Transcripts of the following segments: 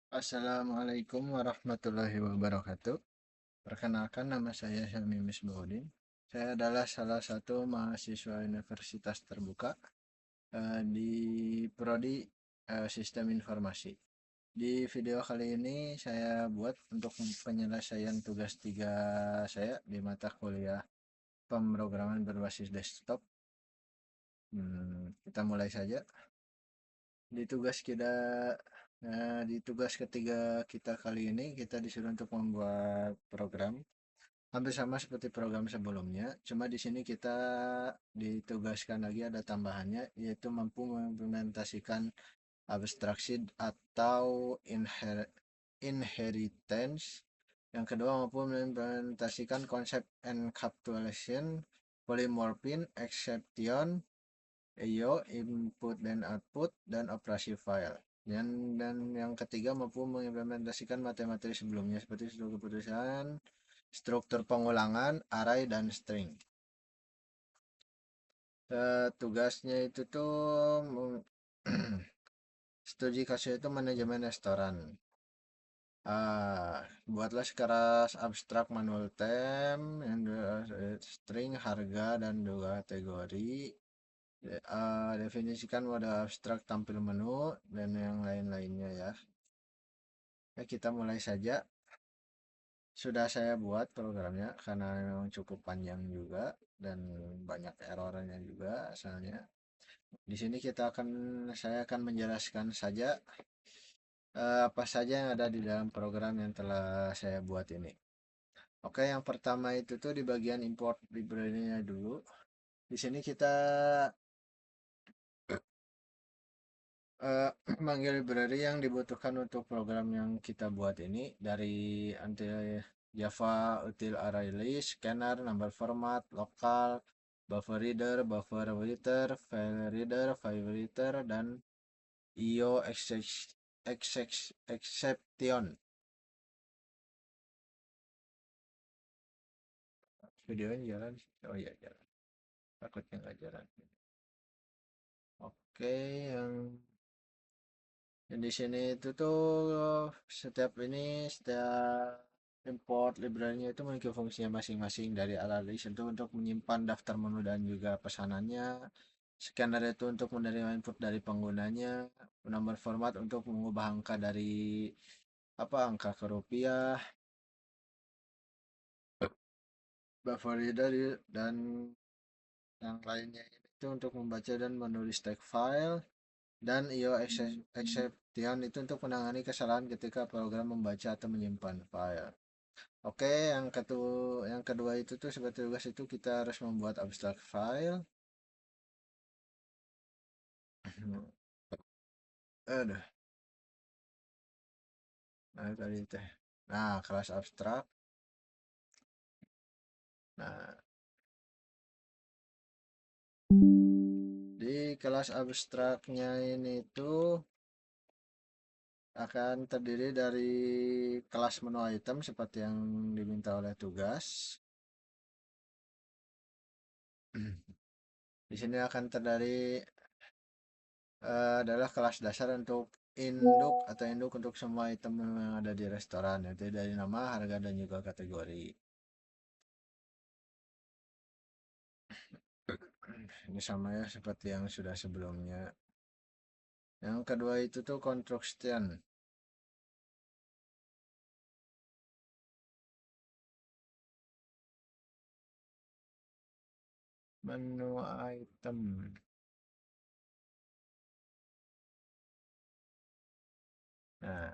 Assalamualaikum warahmatullahi wabarakatuh. Perkenalkan, nama saya Helmi Misbaudin. Saya adalah salah satu mahasiswa Universitas Terbuka di Prodi Sistem Informasi. Di video kali ini saya buat untuk penyelesaian tugas 3 saya di mata kuliah pemrograman berbasis desktop. Kita mulai saja. Di tugas kita di tugas ketiga kita kali ini kita disuruh untuk membuat program hampir sama seperti program sebelumnya. Cuma di sini kita ditugaskan lagi ada tambahannya, yaitu mampu mengimplementasikan abstraksi atau inheritance. Yang kedua, mampu mengimplementasikan konsep encapsulation, polymorphin, exception, IO, input dan output, dan operasi file. Dan yang ketiga, mampu mengimplementasikan materi-materi sebelumnya seperti struktur keputusan, struktur pengulangan, array, dan string. Tugasnya itu tuh studi kasus itu manajemen restoran. Buatlah sekeras abstrak manual tem yang string, harga, dan juga kategori. Definisikan mode abstrak tampil menu dan yang lain-lainnya ya. Kita mulai saja. Sudah saya buat programnya karena memang cukup panjang juga dan banyak errornya juga asalnya. Di sini saya akan menjelaskan saja apa saja yang ada di dalam program yang telah saya buat ini. Oke, yang pertama itu tuh di bagian import library-nya dulu. Di sini kita manggil library yang dibutuhkan untuk program yang kita buat ini dari anti Java util array list, scanner, number format, lokal, buffer reader, file reader, dan IO exception. Videonya jalan? Oh iya jalan. Takutnya nggak jalan. Oke, yang di sini itu tuh setiap import library-nya itu memiliki fungsinya masing-masing dari alat list untuk menyimpan daftar menu dan juga pesanannya. Scanner itu untuk menerima input dari penggunanya. Nomor format untuk mengubah angka dari angka ke rupiah. Buffer reader dan yang lainnya itu untuk membaca dan menulis tag file. Dan IO exception itu untuk menangani kesalahan ketika program membaca atau menyimpan file. Oke, yang kedua itu tuh sebagai tugas itu kita harus membuat abstract file. Aduh, nah tadi teh. Nah, kelas abstrak. Nah, di kelas abstraknya ini tuh akan terdiri dari kelas menu item seperti yang diminta oleh tugas. Di sini akan terdiri adalah kelas dasar untuk induk untuk semua item yang ada di restoran, yaitu dari nama, harga, dan juga kategori. Ini sama ya seperti yang sudah sebelumnya. Yang kedua itu tuh construction. Menu item. Nah,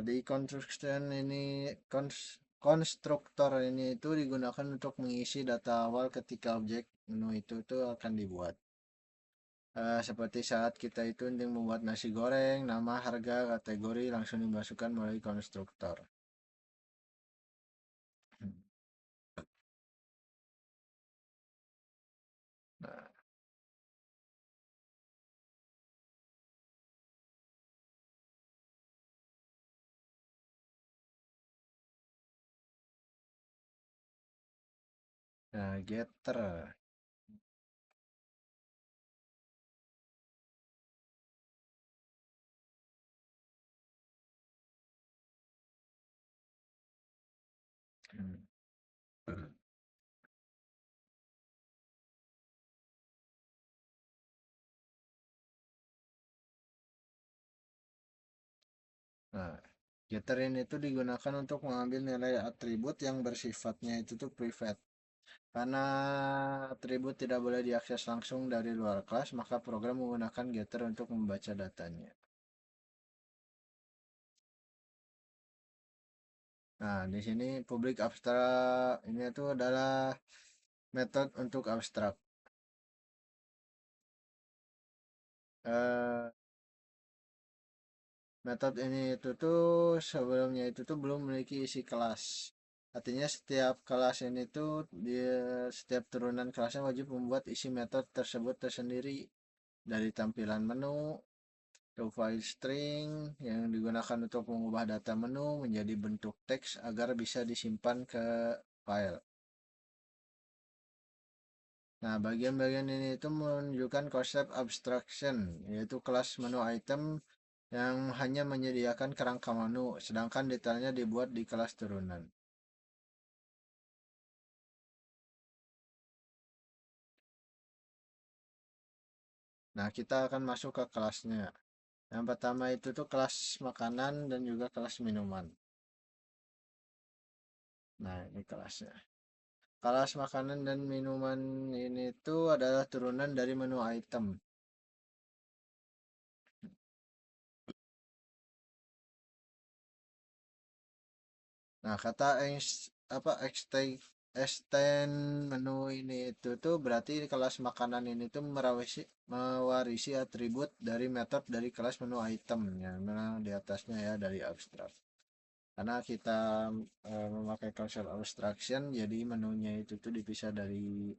di construction ini konstruktor ini itu digunakan untuk mengisi data awal ketika objek menu itu tuh akan dibuat. Seperti saat kita itu ingin membuat nasi goreng, nama, harga, kategori langsung dimasukkan melalui konstruktor. Nah, getter. Nah, getter ini itu digunakan untuk mengambil nilai atribut yang bersifatnya itu tuh private. Karena atribut tidak boleh diakses langsung dari luar kelas, maka program menggunakan getter untuk membaca datanya. Nah, di sini public abstrak ini itu adalah metode untuk abstrak. Eh, Metode ini itu tuh sebelumnya itu tuh belum memiliki isi kelas. Artinya setiap kelas ini tuh setiap turunan kelasnya wajib membuat isi metode tersebut tersendiri dari tampilan menu to file string yang digunakan untuk mengubah data menu menjadi bentuk teks agar bisa disimpan ke file. Nah, bagian-bagian ini itu menunjukkan konsep abstraction, yaitu kelas menu item yang hanya menyediakan kerangka menu, sedangkan detailnya dibuat di kelas turunan. Nah, kita akan masuk ke kelasnya. Yang pertama itu tuh kelas makanan dan juga kelas minuman. Nah, ini kelasnya. Kelas makanan dan minuman ini tuh adalah turunan dari menu item. Nah, kata extend menu ini itu tuh berarti kelas makanan ini tuh mewarisi atribut dari metode dari kelas menu item yang memang di atasnya ya dari abstrak. Karena kita memakai konsep abstraction, jadi menunya itu tuh dipisah dari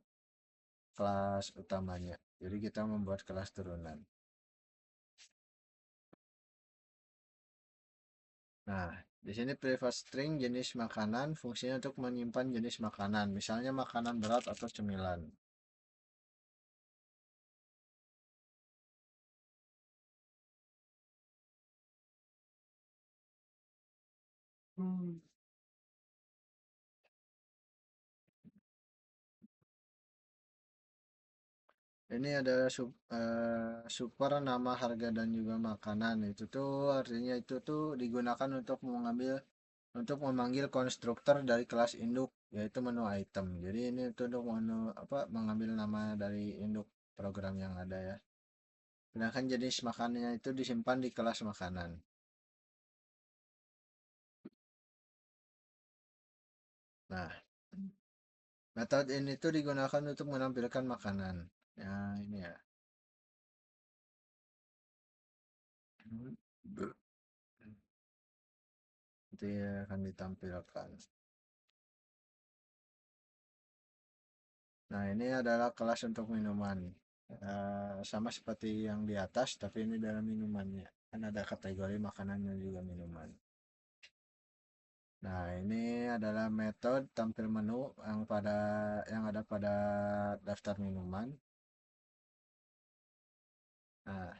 kelas utamanya. Jadi kita membuat kelas turunan. Nah, di sini private string jenis makanan fungsinya untuk menyimpan jenis makanan, misalnya makanan berat atau cemilan. Hmm. Ini ada super nama harga dan juga makanan. Itu tuh artinya itu tuh digunakan untuk memanggil konstruktor dari kelas induk yaitu menu item. Jadi ini itu untuk mengambil nama dari induk program yang ada ya. Sedangkan jenis makanannya itu disimpan di kelas makanan. Nah, metode ini tuh digunakan untuk menampilkan makanan. Ya, ini ya. Itu ya akan ditampilkan. Nah, ini adalah kelas untuk minuman. Sama seperti yang di atas, tapi ini dalam minumannya. Kan ada kategori makanannya juga minuman. Nah, ini adalah metode tampil menu yang ada pada daftar minuman. Nah,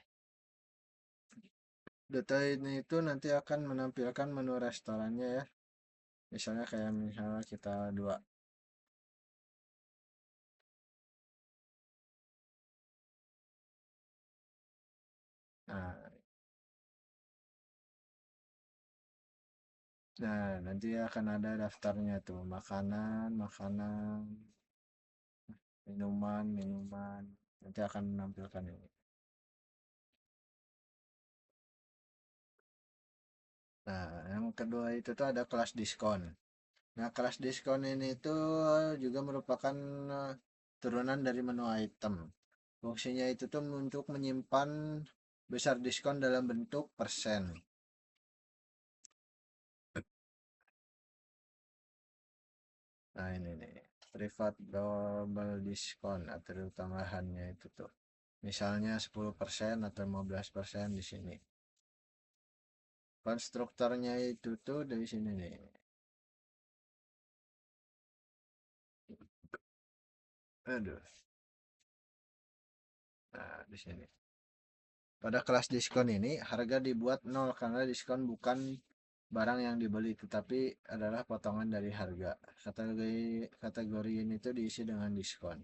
data ini itu nanti akan menampilkan menu restorannya ya. Misalnya kita dua. Nah, nanti akan ada daftarnya tuh makanan, makanan, minuman, minuman. Nanti akan menampilkan ini. Nah, yang kedua itu tuh ada kelas diskon. Nah, kelas diskon ini tuh juga merupakan eh, turunan dari menu item. Fungsinya itu tuh untuk menyimpan besar diskon dalam bentuk persen. Nah, ini nih, private double diskon atau tambahannya itu tuh. Misalnya 10% atau 15% di sini. Konstruktornya itu tuh dari sini nih. Aduh. Nah, di sini. Pada kelas diskon ini, harga dibuat nol karena diskon bukan barang yang dibeli tetapi adalah potongan dari harga. Kategori ini tuh diisi dengan diskon.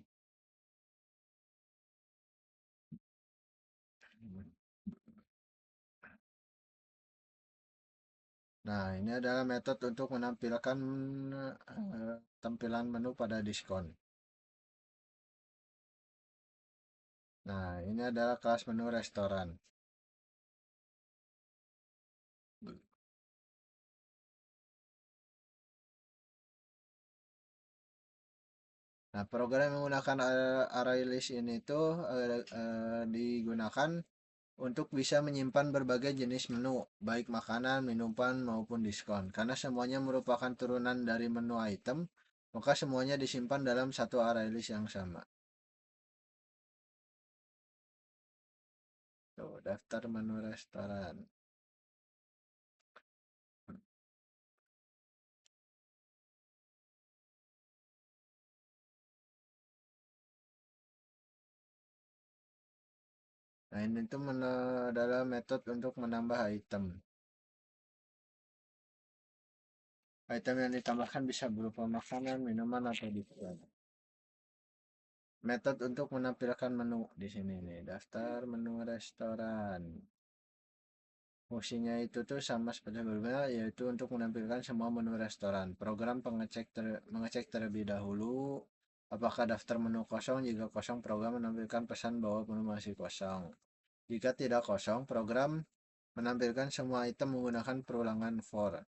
Nah, ini adalah metode untuk menampilkan tampilan menu pada diskon. Nah, ini adalah kelas menu restoran. Nah, program yang menggunakan array list ini tuh digunakan untuk bisa menyimpan berbagai jenis menu, baik makanan, minuman, maupun diskon. Karena semuanya merupakan turunan dari menu item, maka semuanya disimpan dalam satu array list yang sama. Tuh, daftar menu restoran. Nah, ini tuh adalah metode untuk menambah item. Item yang ditambahkan bisa berupa makanan, minuman, atau diskon. Metode untuk menampilkan menu di sini nih, daftar menu restoran. Fungsinya itu tuh sama seperti berbeda, yaitu untuk menampilkan semua menu restoran. Program mengecek terlebih dahulu apakah daftar menu kosong. Jika kosong, program menampilkan pesan bahwa menu masih kosong. Jika tidak kosong, program menampilkan semua item menggunakan perulangan for.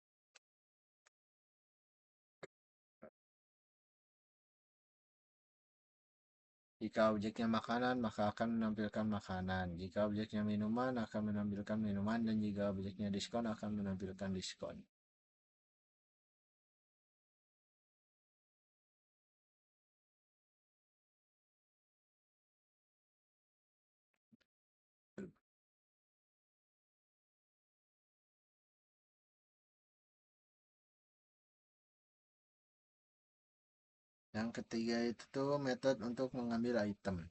Jika objeknya makanan, maka akan menampilkan makanan. Jika objeknya minuman, akan menampilkan minuman. Dan jika objeknya diskon, akan menampilkan diskon. Yang ketiga itu tuh metode untuk mengambil item.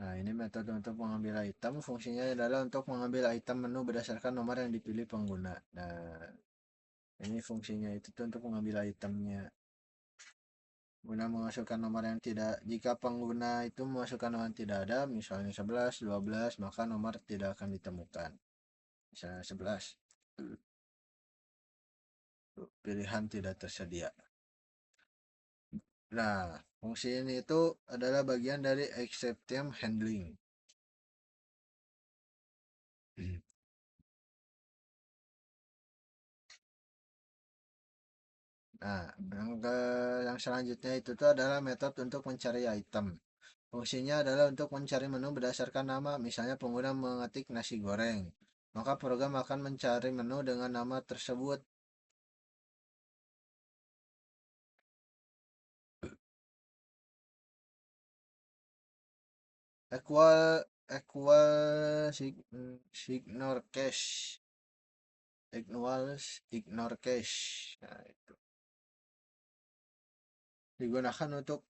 Nah, ini metode untuk mengambil item. Fungsinya adalah untuk mengambil item menu berdasarkan nomor yang dipilih pengguna. Nah, ini fungsinya itu tuh untuk mengambil itemnya. Guna memasukkan nomor yang tidak, jika pengguna itu memasukkan nomor yang tidak ada, misalnya 11, 12, maka nomor tidak akan ditemukan. Misalnya 11, pilihan tidak tersedia. Nah, fungsi ini itu adalah bagian dari exception handling. Nah, yang selanjutnya itu tuh adalah metode untuk mencari item. Fungsinya adalah untuk mencari menu berdasarkan nama, misalnya pengguna mengetik nasi goreng. Maka program akan mencari menu dengan nama tersebut. Equal equal ignore cache. Ignore cache. Nah, itu digunakan untuk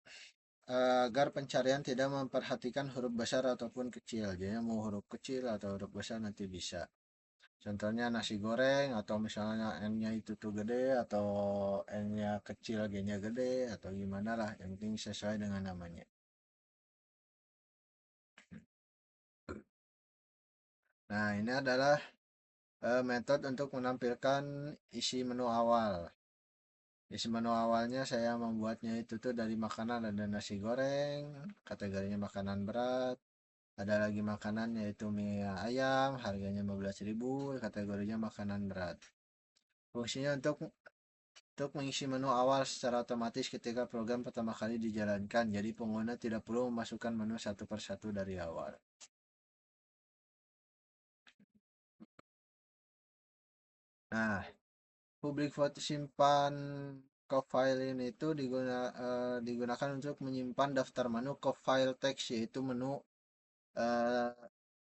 agar pencarian tidak memperhatikan huruf besar ataupun kecil. Jadi mau huruf kecil atau huruf besar nanti bisa. Contohnya nasi goreng atau misalnya N-nya itu tuh gede atau N-nya kecil, G-nya gede atau gimana lah. Yang penting sesuai dengan namanya. Nah, ini adalah metode untuk menampilkan isi menu awal. Isi menu awalnya saya membuatnya itu tuh dari makanan, ada nasi goreng, kategorinya makanan berat. Ada lagi makanan yaitu mie ayam, harganya 15.000, kategorinya makanan berat. Fungsinya untuk mengisi menu awal secara otomatis ketika program pertama kali dijalankan. Jadi pengguna tidak perlu memasukkan menu satu persatu dari awal. Nah, public vote simpan ke file ini itu digunakan untuk menyimpan daftar menu ke file teks, yaitu eh,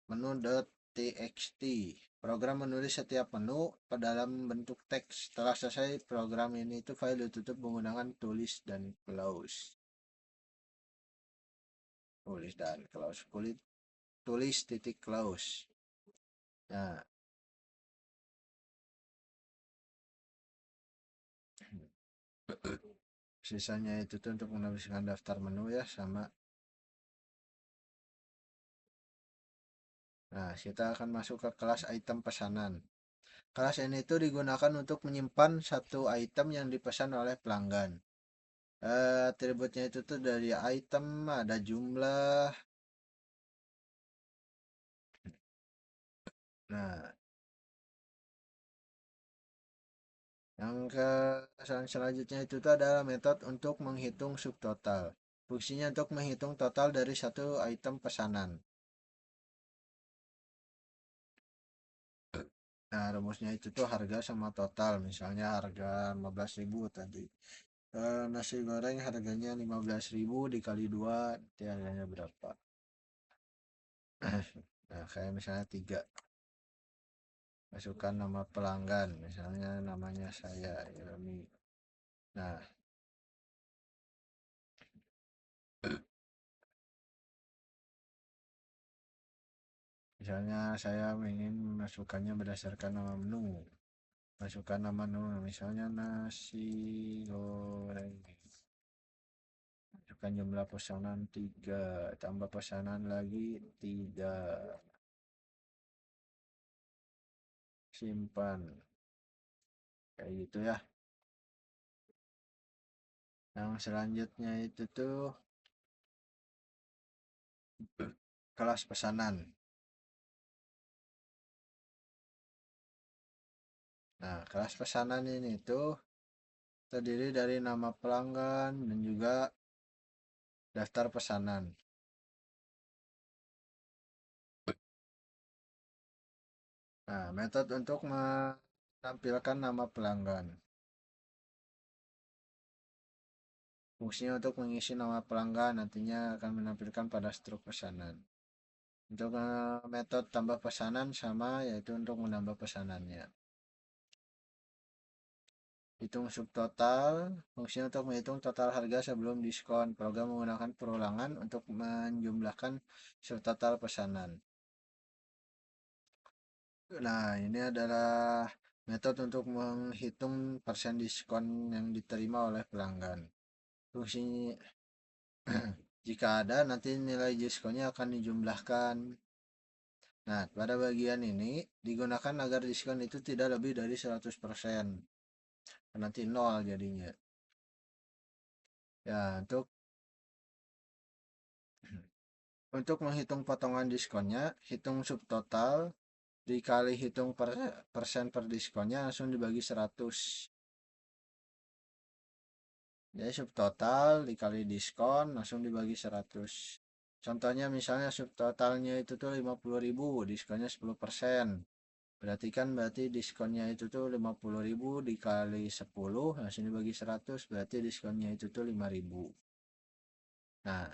menu.txt. Program menulis setiap menu ke dalam bentuk teks. Setelah selesai program ini itu file ditutup menggunakan tulis dan close. Tulis dan close. Tulis titik close. Nah, Sisanya itu tuh untuk menambahkan daftar menu ya sama. Nah, kita akan masuk ke kelas item pesanan. Kelas ini itu digunakan untuk menyimpan satu item yang dipesan oleh pelanggan. Atributnya itu tuh dari item, ada jumlah. Nah, yang selanjutnya itu tuh adalah metode untuk menghitung subtotal. Fungsinya untuk menghitung total dari satu item pesanan. Nah, rumusnya itu tuh harga sama total. Misalnya harga 15.000 tadi. Nasi goreng harganya 15.000 dikali 2, nanti harganya berapa? Nah, kayak misalnya 3. Masukkan nama pelanggan, misalnya namanya saya, Ilmi. Nah, misalnya saya ingin memasukkannya berdasarkan nama menu. Masukkan nama menu, misalnya nasi goreng. Masukkan jumlah pesanan 3, tambah pesanan lagi 3. Simpan. Kayak gitu ya. Yang selanjutnya itu tuh kelas pesanan. Nah, kelas pesanan ini tuh terdiri dari nama pelanggan dan juga daftar pesanan. Nah, metode untuk menampilkan nama pelanggan. Fungsinya untuk mengisi nama pelanggan nantinya akan menampilkan pada struk pesanan. Untuk metode tambah pesanan sama yaitu untuk menambah pesanannya. Hitung subtotal, fungsinya untuk menghitung total harga sebelum diskon. Program menggunakan perulangan untuk menjumlahkan subtotal pesanan. Nah, ini adalah metode untuk menghitung persen diskon yang diterima oleh pelanggan. Fungsi jika ada, nanti nilai diskonnya akan dijumlahkan. Nah, pada bagian ini digunakan agar diskon itu tidak lebih dari 100%. Nanti nol jadinya. Ya, untuk menghitung potongan diskonnya, hitung subtotal dikali hitung persen per diskonnya langsung dibagi 100. Jadi subtotal dikali diskon langsung dibagi 100. Contohnya misalnya subtotalnya itu tuh 50.000, diskonnya 10%. Berarti diskonnya itu tuh 50.000 dikali 10 langsung dibagi 100, berarti diskonnya itu tuh 5.000. Nah,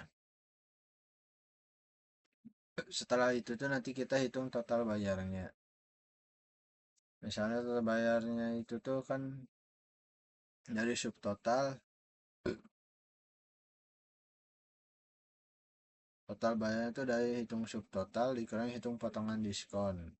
setelah itu tuh nanti kita hitung total bayarnya. Misalnya total bayarnya itu tuh kan dari subtotal, total bayarnya itu dari hitung subtotal dikurangi hitung potongan diskon.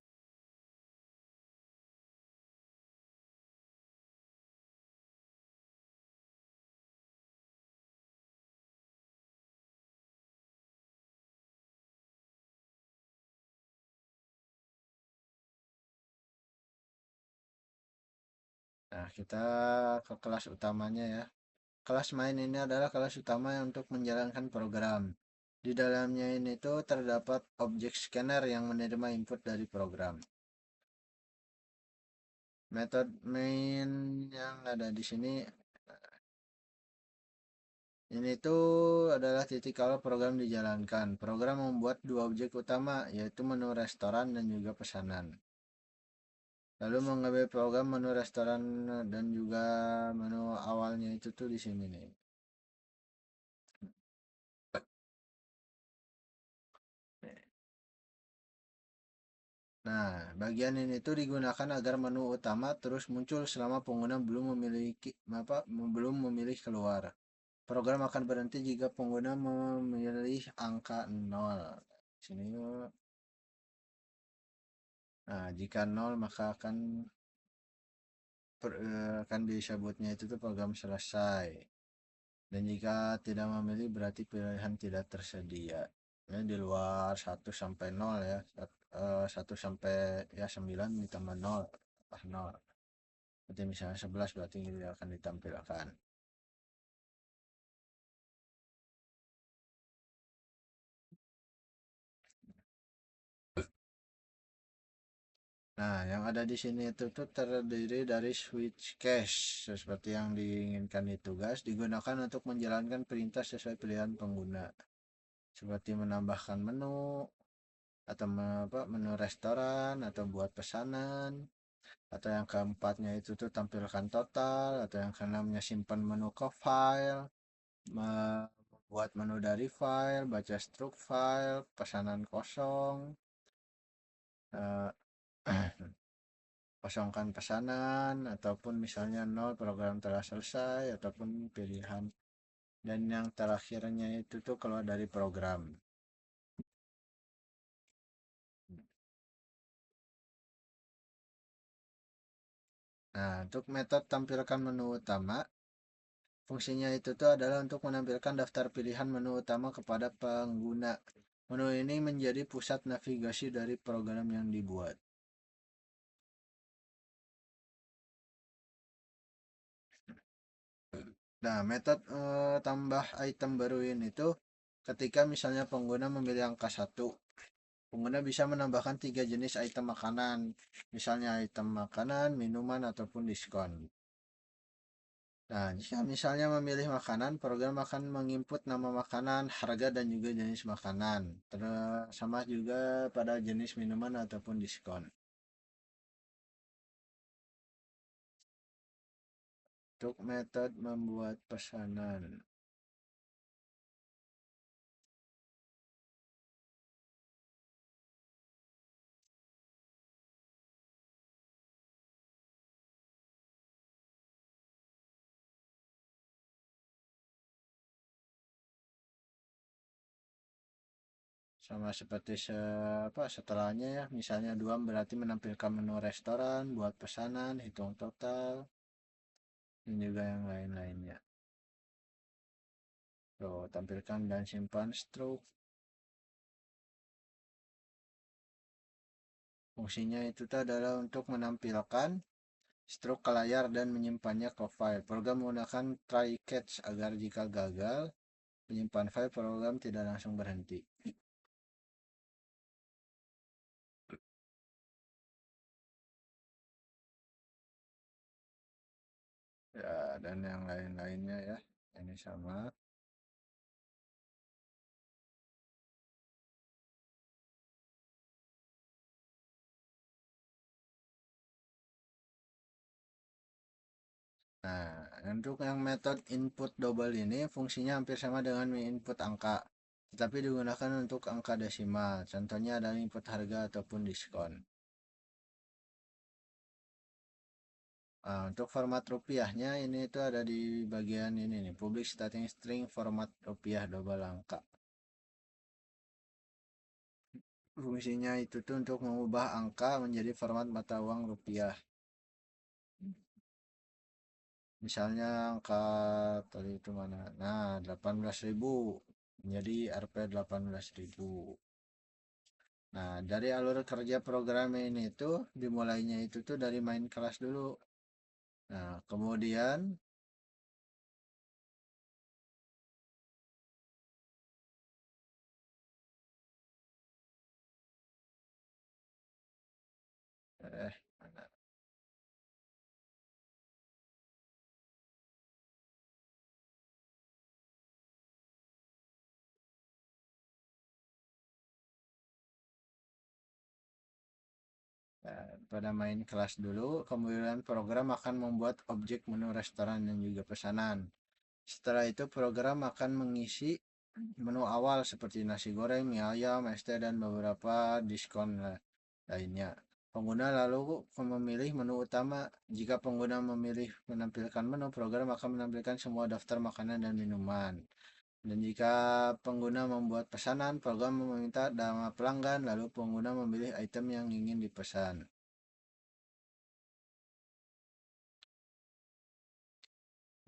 Nah, kita ke kelas utamanya ya. Kelas main ini adalah kelas utama yang untuk menjalankan program. Di dalamnya ini tuh terdapat objek scanner yang menerima input dari program. Metode main yang ada di sini ini tuh adalah titik awal program dijalankan. Program membuat dua objek utama yaitu menu restoran dan juga pesanan. Lalu mengambil program menu restoran dan juga menu awalnya itu tuh di sini nih. Nah, bagian ini tuh digunakan agar menu utama terus muncul selama pengguna belum memilih keluar. Program akan berhenti jika pengguna memilih angka 0. Sini yuk. Nah, jika 0 maka akan disebutnya itu tuh program selesai. Dan jika tidak memilih berarti pilihan tidak tersedia. Ini di luar 1 sampai 0 ya. 1 sampai ya 9 ditambah 0. Tambah 0. Berarti misalnya 11 berarti ini akan ditampilkan. Nah, yang ada di sini itu tuh terdiri dari switch cache seperti yang diinginkan di tugas digunakan untuk menjalankan perintah sesuai pilihan pengguna, seperti menambahkan menu atau menu restoran atau buat pesanan, atau yang keempatnya itu tuh tampilkan total, atau yang keenamnya simpan menu ke file, membuat menu dari file, baca struk file, pesanan kosong, eh, kosongkan pesanan, ataupun misalnya 0 program telah selesai, ataupun pilihan. Dan yang terakhirnya itu tuh keluar dari program. Nah, untuk metode tampilkan menu utama, fungsinya itu tuh adalah untuk menampilkan daftar pilihan menu utama kepada pengguna. Menu ini menjadi pusat navigasi dari program yang dibuat. Nah, metode tambah item baru ini tuh ketika misalnya pengguna memilih angka 1, pengguna bisa menambahkan 3 jenis item makanan, misalnya item makanan, minuman, ataupun diskon. Nah, jika misalnya memilih makanan, program akan menginput nama makanan, harga, dan juga jenis makanan. Terus sama juga pada jenis minuman ataupun diskon. Untuk metode membuat pesanan. Sama seperti setelahnya ya. Misalnya 2 berarti menampilkan menu restoran, buat pesanan, hitung total, dan juga yang lain-lainnya. Tuh, tampilkan dan simpan stroke. Fungsinya itu adalah untuk menampilkan stroke ke layar dan menyimpannya ke file. Program menggunakan try catch agar jika gagal menyimpan file, program tidak langsung berhenti. Ya, dan yang lain-lainnya ya. Ini sama. Nah, untuk yang metode input double ini fungsinya hampir sama dengan input angka, tetapi digunakan untuk angka desimal. Contohnya adalah input harga ataupun diskon. Nah, untuk format rupiahnya ini itu ada di bagian ini nih, public static string format rupiah double angka. Fungsinya itu tuh untuk mengubah angka menjadi format mata uang rupiah. Misalnya angka tadi itu mana? Nah, 18.000 menjadi Rp 18.000. Nah, dari alur kerja program ini tuh dimulainya itu tuh dari main kelas dulu. Nah, kemudian mana? Pada main kelas dulu, kemudian program akan membuat objek menu restoran dan juga pesanan. Setelah itu program akan mengisi menu awal seperti nasi goreng, mie ayam, es teh, dan beberapa diskon lainnya. Pengguna lalu memilih menu utama. Jika pengguna memilih menampilkan menu, program akan menampilkan semua daftar makanan dan minuman. Dan jika pengguna membuat pesanan, program meminta nama pelanggan, lalu pengguna memilih item yang ingin dipesan.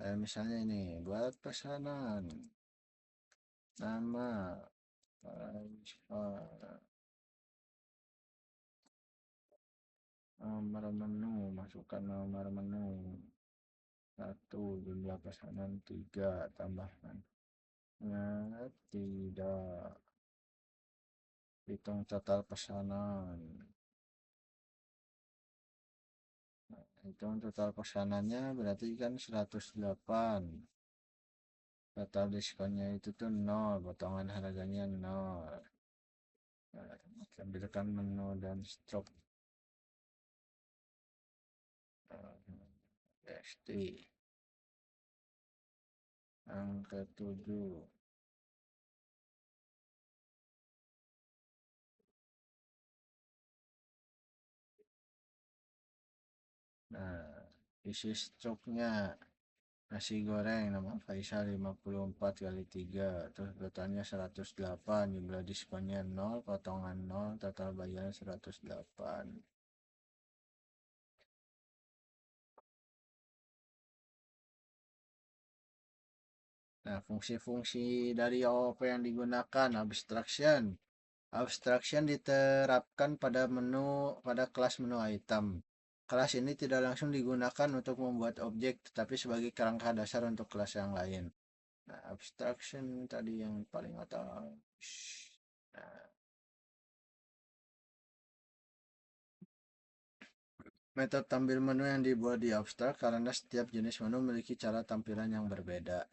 Misalnya ini buat pesanan nama nomor menu, masukkan nomor menu 1, jumlah pesanan 3, tambahkan tidak, hitung total pesanan. Hitung total pesanannya berarti kan 108. Total diskonnya itu tuh 0, potongan harganya 0. Ambilkan menu dan stroke TXT angka 7. Nah, isi stroke-nya nasi goreng nama Faisal 54 kali 3, terus totalnya 108, jumlah diskonnya 0, potongan 0, total bayarnya 108. Nah, fungsi-fungsi dari OOP yang digunakan abstraction. Abstraction diterapkan pada kelas menu item. Kelas ini tidak langsung digunakan untuk membuat objek, tetapi sebagai kerangka dasar untuk kelas yang lain. Nah, abstraction tadi yang paling atas. Nah, metode tampil menu yang dibuat di abstrak karena setiap jenis menu memiliki cara tampilan yang berbeda.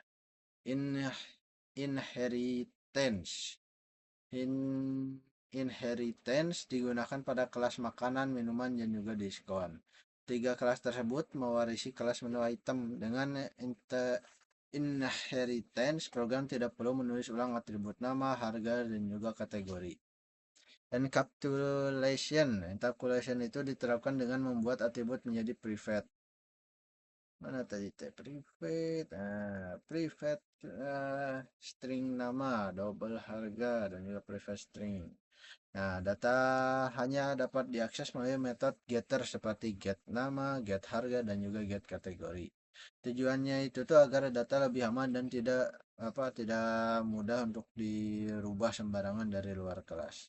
Inheritance. Inheritance digunakan pada kelas makanan, minuman, dan juga diskon. Tiga kelas tersebut mewarisi kelas menu item. Dengan inheritance, program tidak perlu menulis ulang atribut nama, harga, dan juga kategori. Encapsulation itu diterapkan dengan membuat atribut menjadi private. Mana tadi private? Private string nama, double harga, dan juga private string. Nah, data hanya dapat diakses melalui metode getter seperti get nama, get harga, dan juga get kategori. Tujuannya itu tuh agar data lebih aman dan tidak mudah untuk dirubah sembarangan dari luar kelas.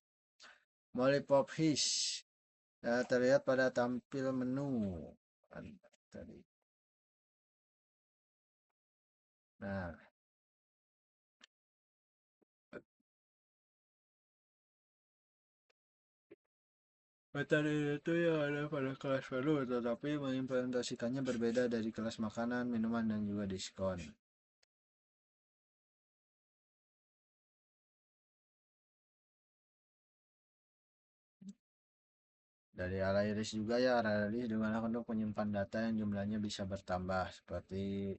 Lollipop Hish terlihat pada tampil menu tadi. Nah, metode itu yang ada pada kelas baru, tetapi mengimplementasikannya berbeda dari kelas makanan, minuman, dan juga diskon. Dari arah iris juga ya, arah iris digunakan untuk menyimpan data yang jumlahnya bisa bertambah, seperti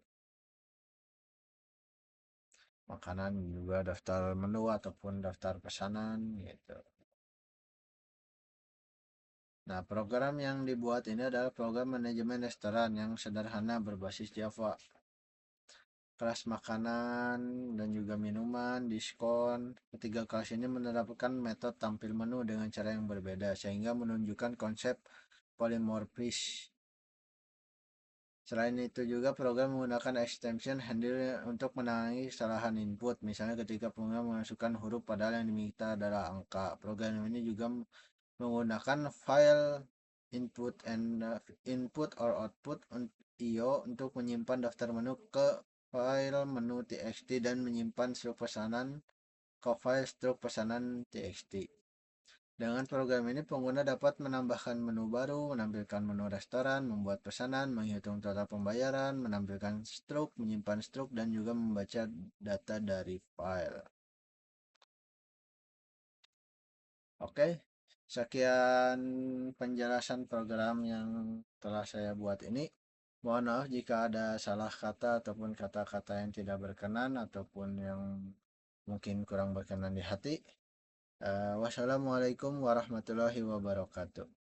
makanan, juga daftar menu ataupun daftar pesanan gitu. Nah, program yang dibuat ini adalah program manajemen restoran yang sederhana berbasis Java. Kelas makanan dan juga minuman, diskon. Ketiga kelas ini menerapkan metode tampil menu dengan cara yang berbeda sehingga menunjukkan konsep polymorphism. Selain itu juga program menggunakan extension handle untuk menangani kesalahan input. Misalnya ketika pengguna memasukkan huruf padahal yang diminta adalah angka. Program ini juga menggunakan file input or output IO untuk menyimpan daftar menu ke file menu txt dan menyimpan struk pesanan ke file struk pesanan txt. Dengan program ini pengguna dapat menambahkan menu baru, menampilkan menu restoran, membuat pesanan, menghitung total pembayaran, menampilkan struk, menyimpan struk, dan juga membaca data dari file. Oke, sekian penjelasan program yang telah saya buat ini. Mohon maaf jika ada salah kata ataupun kata-kata yang tidak berkenan ataupun yang mungkin kurang berkenan di hati. Wassalamualaikum warahmatullahi wabarakatuh.